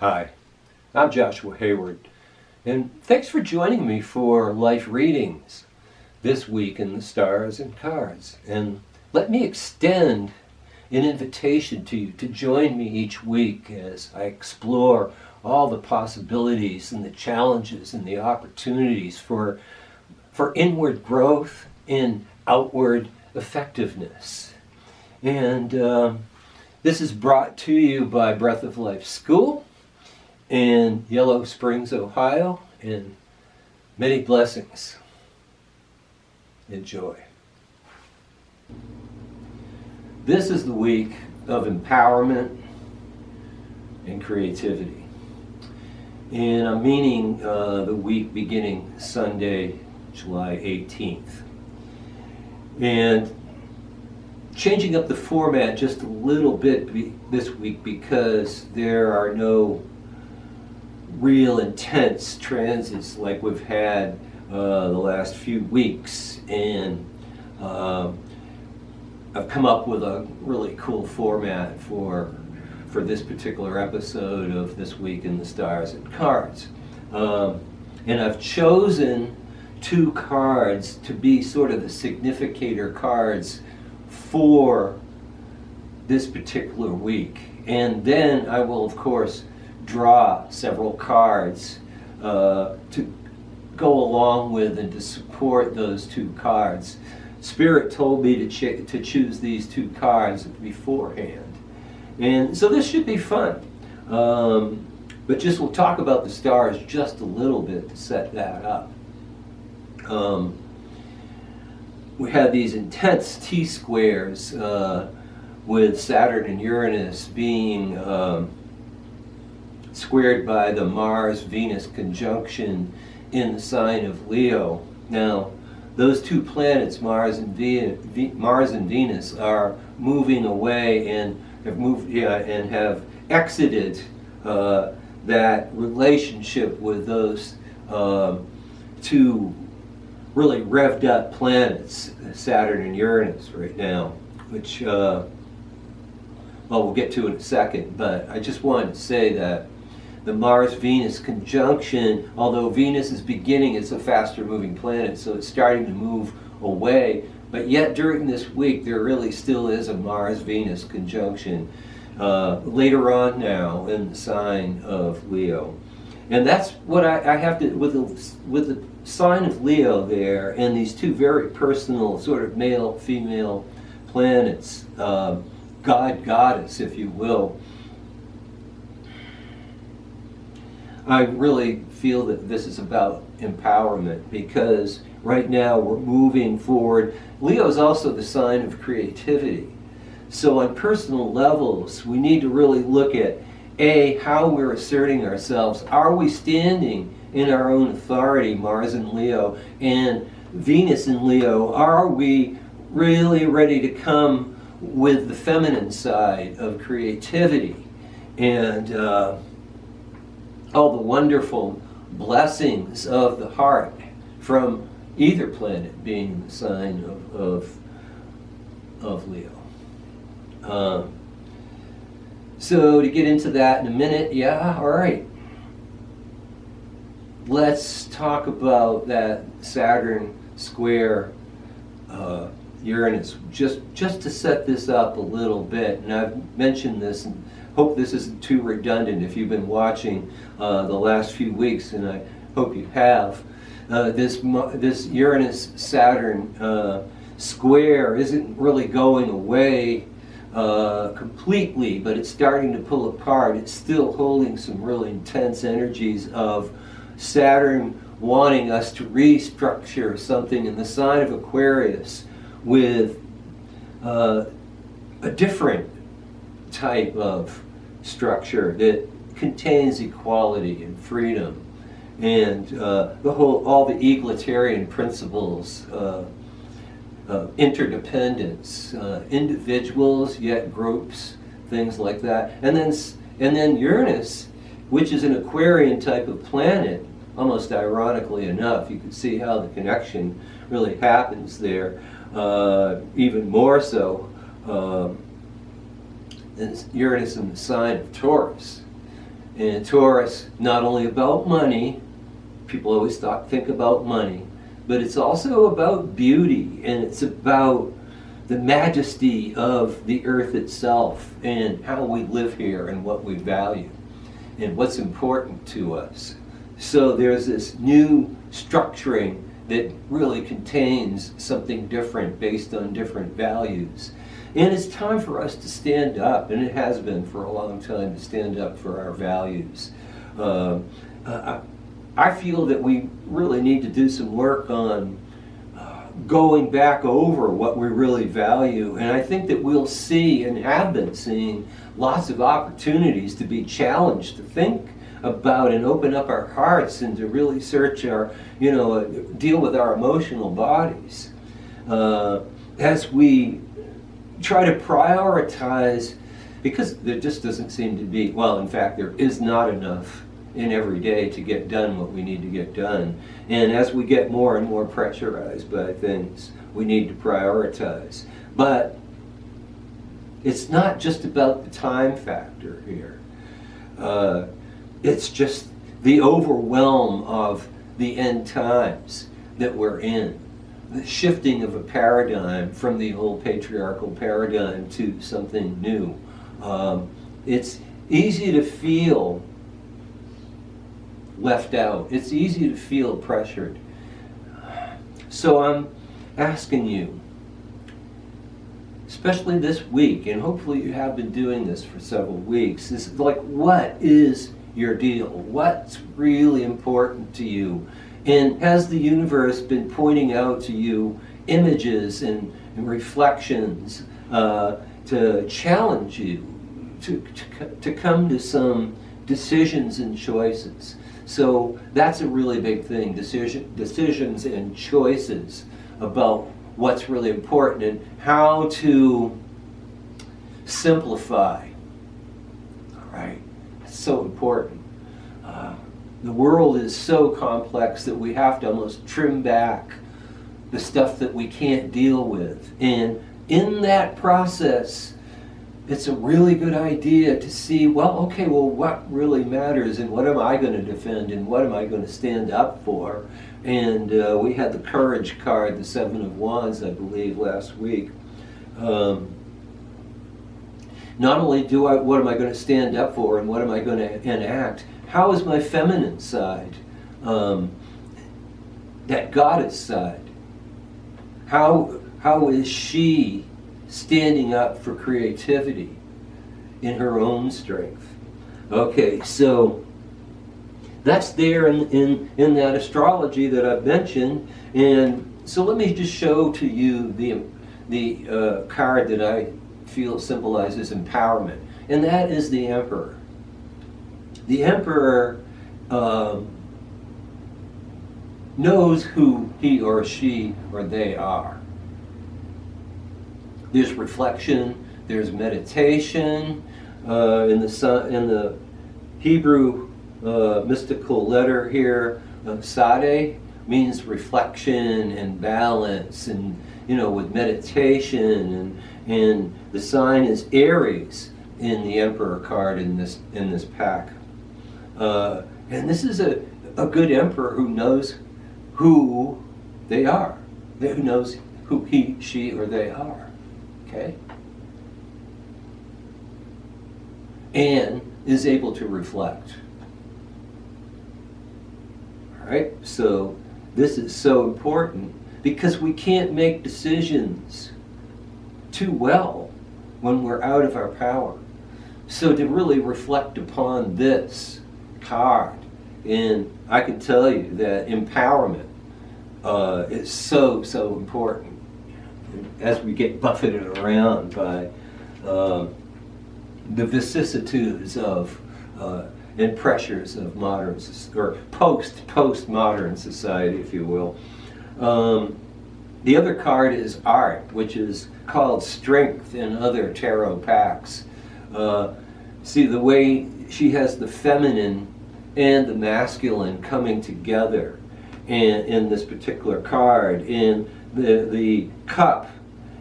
Hi, I'm Joshua Hayward, and thanks for joining me for Life Readings this week in the Stars and Cards. And let me extend an invitation to you to join me each week as I explore all the possibilities and the challenges and the opportunities for inward growth and outward effectiveness. And this is brought to you by Breath of Life School in Yellow Springs, Ohio, and many blessings. Enjoy. This is the week of empowerment and creativity. And I'm meaning the week beginning Sunday, July 18th. And changing up the format just a little bit this week because there are no real intense transits like we've had the last few weeks, and I've come up with a really cool format for this particular episode of This Week in the Stars and Cards. And I've chosen two cards to be sort of the significator cards for this particular week. And then I will, of course, draw several cards to go along with and to support those two cards. Spirit told me to choose these two cards beforehand. And so this should be fun. But just we'll talk about the stars just a little bit to set that up. We had these intense T-squares with Saturn and Uranus being squared by the Mars-Venus conjunction in the sign of Leo. Now, those two planets, Mars and Venus, are moving away and have exited that relationship with those two really revved up planets, Saturn and Uranus, right now, which we'll get to in a second. But I just wanted to say that the Mars-Venus conjunction, although Venus is beginning, it's a faster moving planet, so it's starting to move away, but yet during this week there really still is a Mars-Venus conjunction later on now in the sign of Leo. And that's what I have to, with the sign of Leo there, and these two very personal sort of male-female planets, God-goddess, if you will, I really feel that this is about empowerment, because right now we're moving forward. Leo is also the sign of creativity. So on personal levels, we need to really look at how we're asserting ourselves. Are we standing in our own authority, Mars and Leo, and Venus and Leo? Are we really ready to come with the feminine side of creativity and all the wonderful blessings of the heart from either planet being the sign of Leo? So to get into that in a minute, all right. Let's talk about that Saturn square Uranus, just to set this up a little bit. And I've mentioned this, and hope this isn't too redundant if you've been watching the last few weeks, and I hope you have. This Uranus-Saturn square isn't really going away completely, but it's starting to pull apart. It's still holding some really intense energies of Saturn wanting us to restructure something in the sign of Aquarius with a different type of structure that contains equality and freedom and all the egalitarian principles, interdependence, individuals yet groups, things like that. And then Uranus, which is an Aquarian type of planet, almost ironically enough, you can see how the connection really happens there, even more so. Uranus in the sign of Taurus. And Taurus, not only about money, people always think about money, but it's also about beauty, and it's about the majesty of the earth itself and how we live here and what we value and what's important to us. So there's this new structuring that really contains something different based on different values. And it's time for us to stand up, and it has been for a long time, to stand up for our values. I feel that we really need to do some work on going back over what we really value, and I think that we'll see and have been seeing lots of opportunities to be challenged, to think about and open up our hearts and to really search our, deal with our emotional bodies as we try to prioritize, because there just doesn't seem to be, well, in fact, there is not enough in every day to get done what we need to get done. And as we get more and more pressurized by things, we need to prioritize. But it's not just about the time factor here. It's just the overwhelm of the end times that we're in. The shifting of a paradigm from the old patriarchal paradigm to something new. It's easy to feel left out. It's easy to feel pressured. So I'm asking you, especially this week, and hopefully you have been doing this for several weeks, is like, what is your deal? What's really important to you? And has the universe been pointing out to you images and reflections to challenge you, to come to some decisions and choices? So that's a really big thing, decisions and choices about what's really important and how to simplify. All right, it's so important. The world is so complex that we have to almost trim back the stuff that we can't deal with. And in that process, it's a really good idea to see, what really matters and what am I going to defend and what am I going to stand up for? And we had the Courage card, the Seven of Wands, I believe, last week. Not only what am I going to stand up for and what am I going to enact, how is my feminine side, that goddess side, how is she standing up for creativity in her own strength? Okay, so that's there in that astrology that I've mentioned, and so let me just show to you the card that I feel symbolizes empowerment, and that is the Emperor. The Emperor knows who he or she or they are. There's reflection, there's meditation. In the Hebrew mystical letter here, Sade means reflection and balance, and with meditation, and the sign is Aries in the Emperor card in this pack. And this is a good emperor who knows who they are, who knows who he, she, or they are. Okay? And is able to reflect. All right? So this is so important because we can't make decisions too well when we're out of our power. So to really reflect upon this card, and I can tell you that empowerment is so important as we get buffeted around by the vicissitudes of and pressures of modern or postmodern society, if you will. The other card is Art, which is called Strength in other tarot packs. See, the way she has the feminine and the masculine coming together in this particular card, and the cup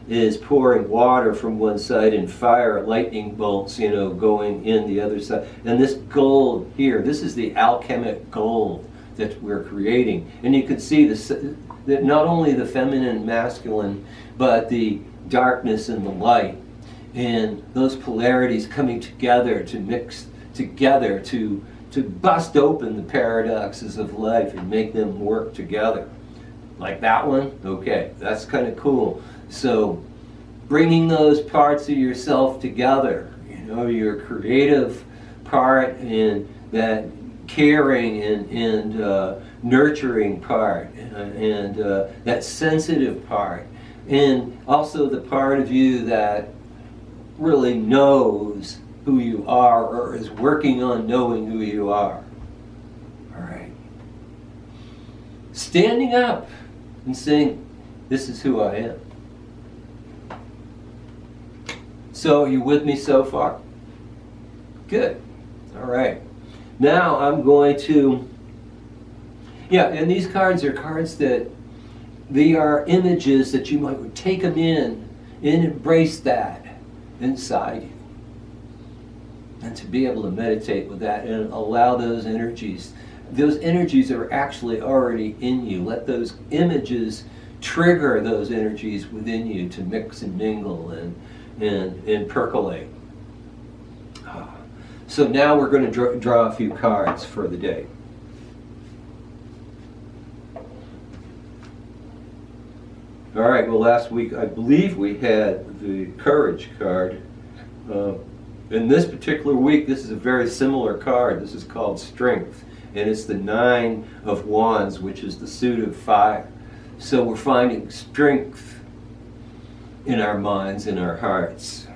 is pouring water from one side and fire, lightning bolts, going in the other side. And this gold here, this is the alchemic gold that we're creating. And you can see this, that not only the feminine and masculine, but the darkness and the light, and those polarities coming together to mix together to bust open the paradoxes of life and make them work together. Like that one? Okay, that's kind of cool. So bringing those parts of yourself together, your creative part and that caring and nurturing part and that sensitive part, and also the part of you that really knows who you are or is working on knowing who you are. All right. Standing up and saying, this is who I am. So, are you with me so far? Good. All right. Now I'm going to, and these cards are cards that they are images that you might take them in and embrace that inside you. And to be able to meditate with that and allow those energies are actually already in you. Let those images trigger those energies within you to mix and mingle and percolate. So now we're going to draw a few cards for the day. All right, well, last week I believe we had the Courage card. In this particular week, this is a very similar card. This is called Strength, and it's the 9 of Wands, which is the suit of fire. So we're finding strength in our minds, in our hearts.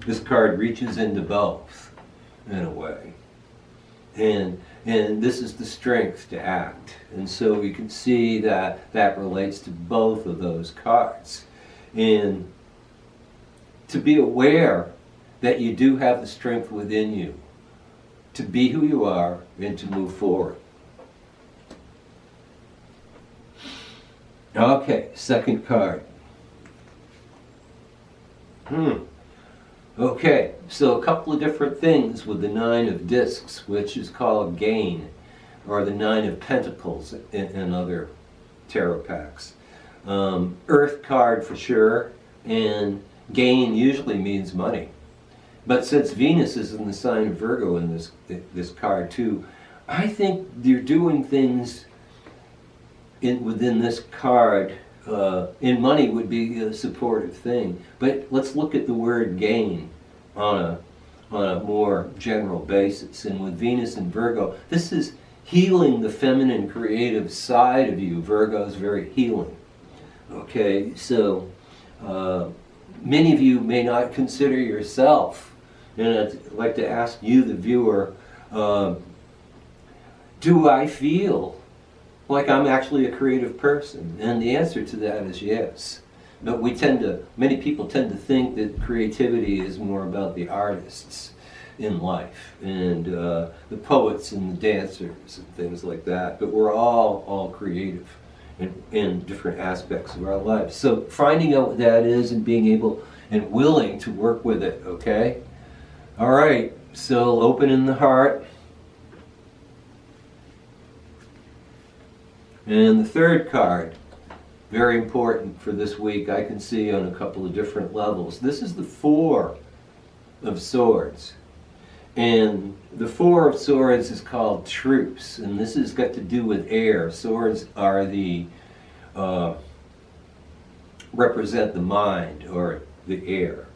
This card reaches into both, in a way. And this is the strength to act. And so you can see that relates to both of those cards. And to be aware that you do have the strength within you to be who you are and to move forward. Okay, second card. Okay, so a couple of different things with the 9 of Discs, which is called Gain, or the 9 of Pentacles in other tarot packs. Earth card for sure, and gain usually means money. But since Venus is in the sign of Virgo in this card too, I think you're doing things within this card. In money would be a supportive thing, but let's look at the word gain on a more general basis. And with Venus and Virgo, this is healing the feminine creative side of you. Virgo is very healing. Okay, so many of you may not consider yourself, and I'd like to ask you, the viewer, do I feel like I'm actually a creative person? And the answer to that is yes. But many people tend to think that creativity is more about the artists in life, and the poets and the dancers and things like that. But we're all creative in different aspects of our lives. So finding out what that is and being able and willing to work with it, okay? All right, so open in the heart. And the third card, very important for this week, I can see on a couple of different levels. This is the 4 of Swords. And the 4 of Swords is called Truce, and this has got to do with air. Swords are represent the mind, or the air,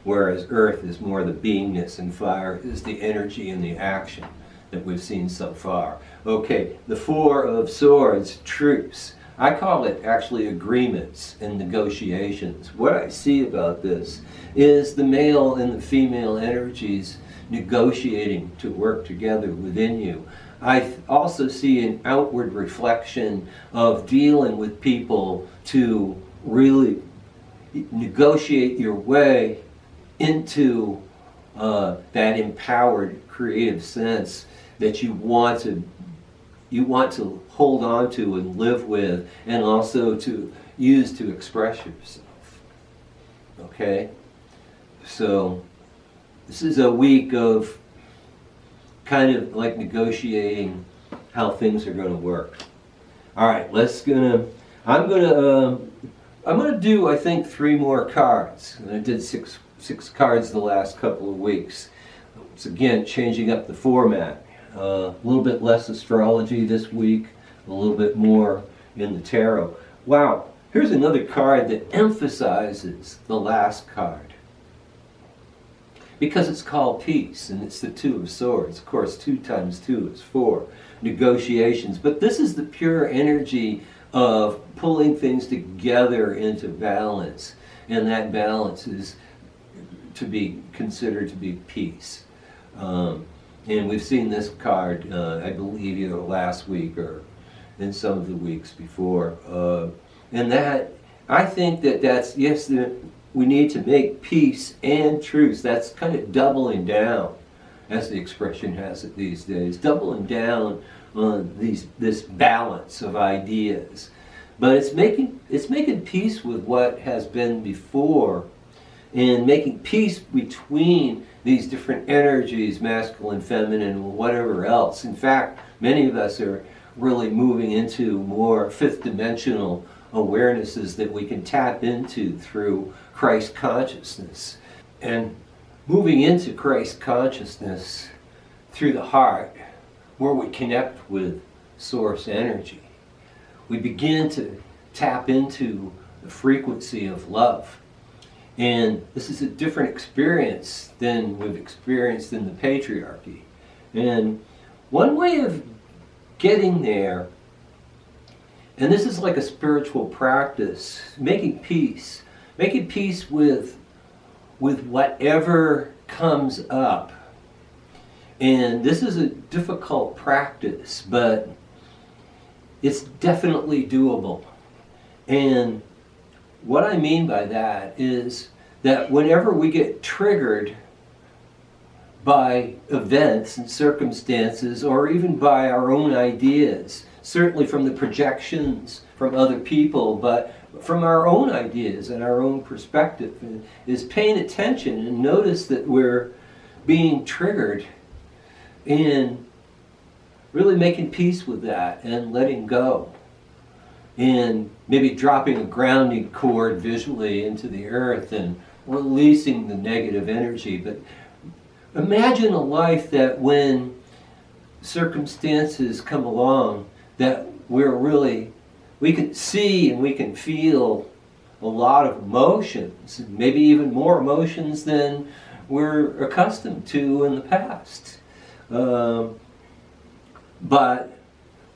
whereas earth is more the beingness, and fire is the energy and the action that we've seen so far. Okay, the 4 of Swords, Truce. I call it actually agreements and negotiations. What I see about this is the male and the female energies negotiating to work together within you. I also see an outward reflection of dealing with people to really negotiate your way into that empowered creative sense that you want to hold on to and live with, and also to use to express yourself. Okay? So this is a week of kind of like negotiating how things are going to work. All right, I'm gonna do, I think, 3 more cards. And I did six cards the last couple of weeks. It's again changing up the format. A little bit less astrology this week, a little bit more in the tarot. Wow, here's another card that emphasizes the last card. Because it's called peace, and it's the 2 of Swords. Of course, 2 times 2 is 4. Negotiations. But this is the pure energy of pulling things together into balance. And that balance is to be considered to be peace. And we've seen this card, I believe, either last week or in some of the weeks before. And that, I think that's, yes, we need to make peace and truce. That's kind of doubling down, as the expression has it these days, doubling down on this balance of ideas. But it's making peace with what has been before, and making peace between these different energies, masculine, feminine, whatever else. In fact, many of us are really moving into more fifth dimensional awarenesses that we can tap into through Christ consciousness. And moving into Christ consciousness through the heart, where we connect with source energy, we begin to tap into the frequency of love. And this is a different experience than we've experienced in the patriarchy. And one way of getting there, and this is like a spiritual practice, making peace with whatever comes up. And this is a difficult practice, but it's definitely doable. And what I mean by that is that whenever we get triggered by events and circumstances, or even by our own ideas, certainly from the projections from other people, but from our own ideas and our own perspective, is paying attention and notice that we're being triggered, and really making peace with that and letting go, and maybe dropping a grounding cord visually into the earth and releasing the negative energy. But imagine a life that when circumstances come along, that we can see and we can feel a lot of emotions, maybe even more emotions than we're accustomed to in the past. But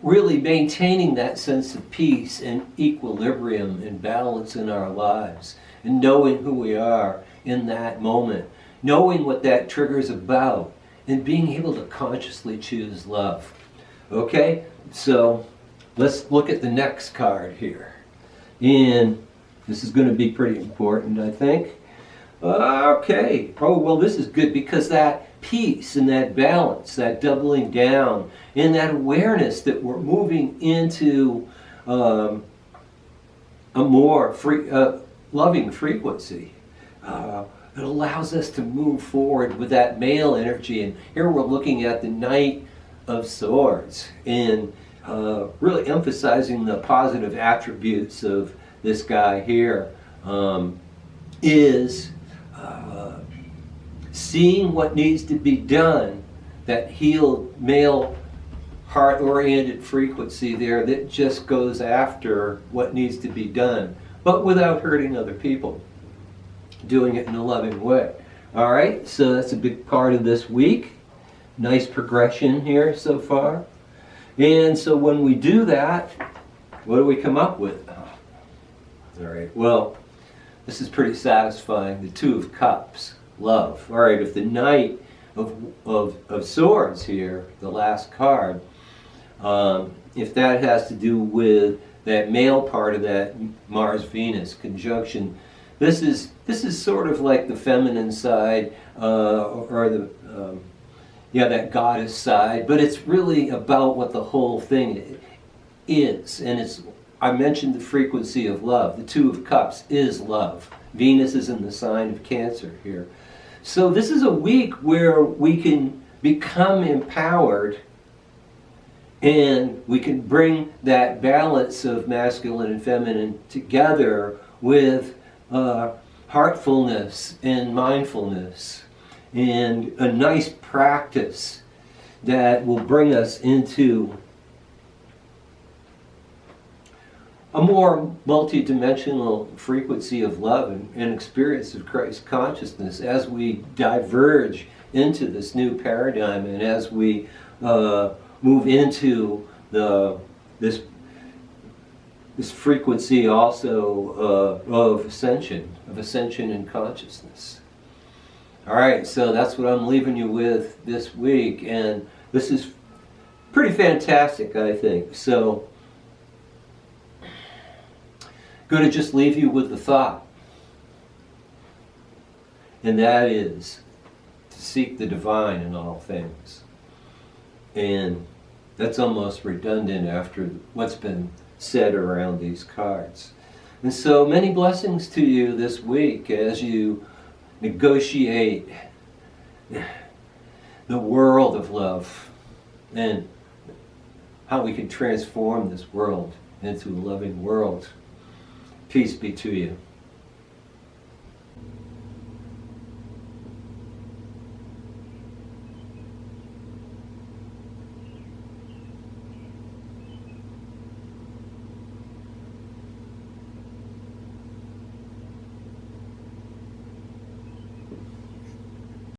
really maintaining that sense of peace and equilibrium and balance in our lives, and knowing who we are in that moment, knowing what that trigger is about, and being able to consciously choose love. Okay, so let's look at the next card here. And this is going to be pretty important, I think. Okay, oh well, this is good, because that peace and that balance, that doubling down, and that awareness that we're moving into a more loving frequency. It allows us to move forward with that male energy. And here we're looking at the Knight of Swords, and really emphasizing the positive attributes of this guy here, is seeing what needs to be done, that healed male heart-oriented frequency there that just goes after what needs to be done, but without hurting other people, doing it in a loving way. All right, so that's a big part of this week. Nice progression here so far. And so when we do that, what do we come up with? All right, well, this is pretty satisfying. The Two of Cups, love. All right, if the Knight of Swords here, the last card, if that has to do with that male part of that Mars-Venus conjunction, this is sort of like the feminine side, or the that goddess side, but it's really about what the whole thing is, and it's I mentioned the frequency of love. The Two of Cups is love. Venus is in the sign of Cancer here. So this is a week where we can become empowered, and we can bring that balance of masculine and feminine together with heartfulness and mindfulness, and a nice practice that will bring us into a more multi-dimensional frequency of love and experience of Christ consciousness as we diverge into this new paradigm, and as we move into this frequency also of ascension in consciousness. All right, so that's what I'm leaving you with this week, and this is pretty fantastic, I think. So going to just leave you with the thought, and that is to seek the divine in all things. And that's almost redundant after what's been said around these cards. And so many blessings to you this week as you negotiate the world of love and how we can transform this world into a loving world. Peace be to you.